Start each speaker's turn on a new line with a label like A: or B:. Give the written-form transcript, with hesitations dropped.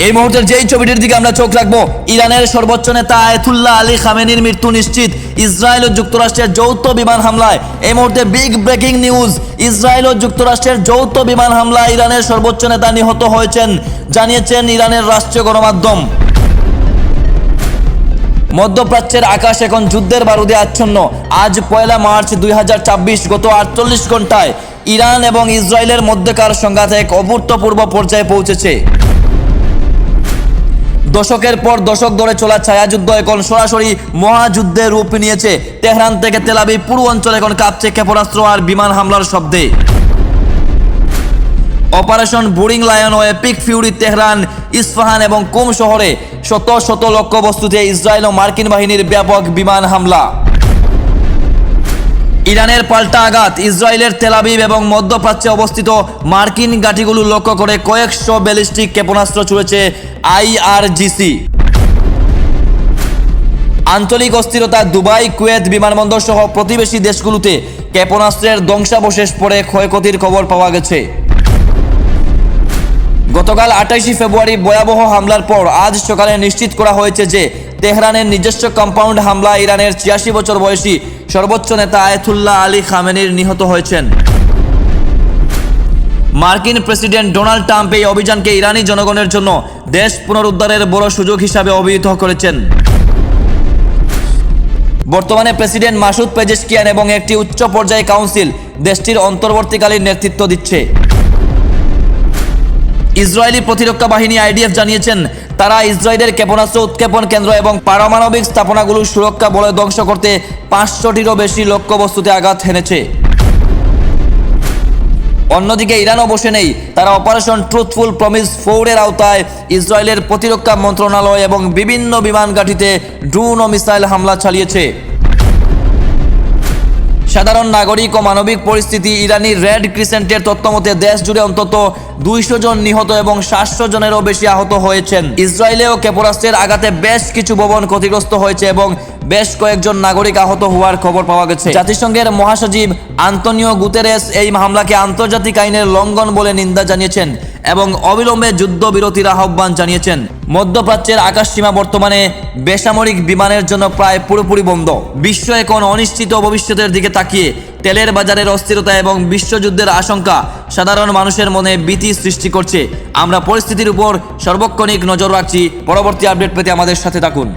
A: এই মুহূর্তের যেই ছবিটির দিকে আমরা চোখ রাখবো, ইরানের সর্বোচ্চ নেতা আয়াতুল্লাহ আলী খামেনির মৃত্যু নিশ্চিত ইসরায়েল ও যুক্তরাষ্ট্রের যৌথ বিমান হামলায়। এই মুহূর্তে বিগ ব্রেকিং নিউজ, ইসরায়েল ও যুক্তরাষ্ট্রের যৌথ বিমান হামলায় ইরানের সর্বোচ্চ নেতা নিহত হয়েছেন, জানিয়েছেন ইরানের রাষ্ট্রীয় গণমাধ্যম। মধ্যপ্রাচ্যের আকাশ এখন যুদ্ধের বারুদে আচ্ছন্ন। আজ 1 মার্চ 2024, গত 48 ঘন্টায় ইরান এবং ইসরায়েলের মধ্যকার সংঘাত এক অভূতপূর্ব পর্যায়ে পৌঁছেছে। দশকের পর দশক ধরে চলা ছায়াযুদ্ধ এখন সরাসরি মহাযুদ্ধে রূপ নিয়েছে। তেহরান থেকে তেল আবিব পুরো অঞ্চল এখন কাঁপছে ক্ষেপণাস্ত্র আর বিমান হামলার শব্দে। অপারেশন বোরিং লায়ন ও এপিক ফিউরি তেহরান, ইস্পাহান এবং কুম শহরে শত শত লক্ষ্যবস্তুতে ইসরায়েল ও মার্কিন বাহিনীর ব্যাপক বিমান হামলা। ইরানের পাল্টা আঘাত, ইসরায়েলের তেল আবিব এবং মধ্যপ্রাচ্যে অবস্থিত মার্কিন ঘাঁটিগুলো লক্ষ্য করে কয়েকশো ব্যালিস্টিক ক্ষেপণাস্ত্র ছুড়েছে IRGC। আঞ্চলিক অস্থিরতা, দুবাই, কুয়েত বিমানবন্দর সহ প্রতিবেশী দেশগুলোতে ক্ষেপণাস্ত্রের ধ্বংসাবশেষ পড়ে ক্ষয়ক্ষতির খবর পাওয়া গেছে। গতকাল 28 ফেব্রুয়ারি ভয়াবহ হামলার পর আজ সকালে নিশ্চিত করা হয়েছে যে তেহরানের নিজস্ব কম্পাউন্ড হামলা ইরানের 86 বছর বয়সী সর্বোচ্চ নেতা আয়াতুল্লাহ আলী খামেনির নিহত হয়েছেন। মার্কিন প্রেসিডেন্ট ডোনাল্ড ট্রাম্প এই অভিযানকে ইরানি জনগণের জন্য দেশ পুনরুদ্ধারের বড় সুযোগ হিসাবে অভিহিত করেছেন। বর্তমানে প্রেসিডেন্ট মাসুদ পেজেশকিয়ান এবং একটি উচ্চ পর্যায়ে কাউন্সিল দেশটির অন্তর্বর্তীকালীন নেতৃত্ব দিচ্ছে। ইসরায়েলি প্রতিরক্ষা বাহিনী IDF জানিয়েছেন তারা ইসরায়েলের ক্ষেপণাস্ত্র উৎক্ষেপণ কেন্দ্র এবং পারমাণবিক স্থাপনাগুলোর সুরক্ষা বলয় ধ্বংস করতে 500টিরও বেশি লক্ষ্যবস্তুতে আঘাত হেনেছে। অন্যদিকে ইরানও বসে নেই, তারা অপারেশন ট্রুথফুল প্রমিস 4 এর আওতায় ইসরায়েলের প্রতিরক্ষা মন্ত্রণালয় এবং বিভিন্ন বিমান ঘাঁটিতে ড্রোন ও মিসাইল হামলা চালিয়েছে। সাধারণ নাগরিক ও মানবিক পরিস্থিতি, ইরানি রেড ক্রিসেন্টের তথ্যমতে দেশ জুড়ে অন্তত 200 জন নিহত এবং 700 জনেরও বেশি আহত হয়েছেন। ইসরায়েলেও ক্ষেপণাস্ত্রের আঘাতে বেশ কিছু ভবন ক্ষতিগ্রস্ত হয়েছে এবং বেশ কয়েকজন নাগরিক আহত হওয়ার খবর পাওয়া গেছে। জাতিসংঘের মহাসচিব আন্তোনিও গুতেরেস এই হামলাকে আন্তর্জাতিক আইনের লঙ্ঘন বলে নিন্দা জানিয়েছেন এবং অবিলম্বে যুদ্ধবিরতির আহ্বান জানিয়েছেন। মধ্যপ্রাচ্যের আকাশসীমা বর্তমানে বেসামরিক বিমানের জন্য প্রায় পুরোপুরি বন্ধ। বিশ্ব এখন অনিশ্চিত ভবিষ্যতের দিকে তাকিয়ে তেলের বাজারের অস্থিরতা এবং বিশ্বযুদ্ধের আশঙ্কা সাধারণ মানুষের মনে ভীতি সৃষ্টি করছে। আমরা পরিস্থিতির উপর সার্বক্ষণিক নজর রাখছি। পরবর্তী আপডেট পেতে আমাদের সাথে থাকুন।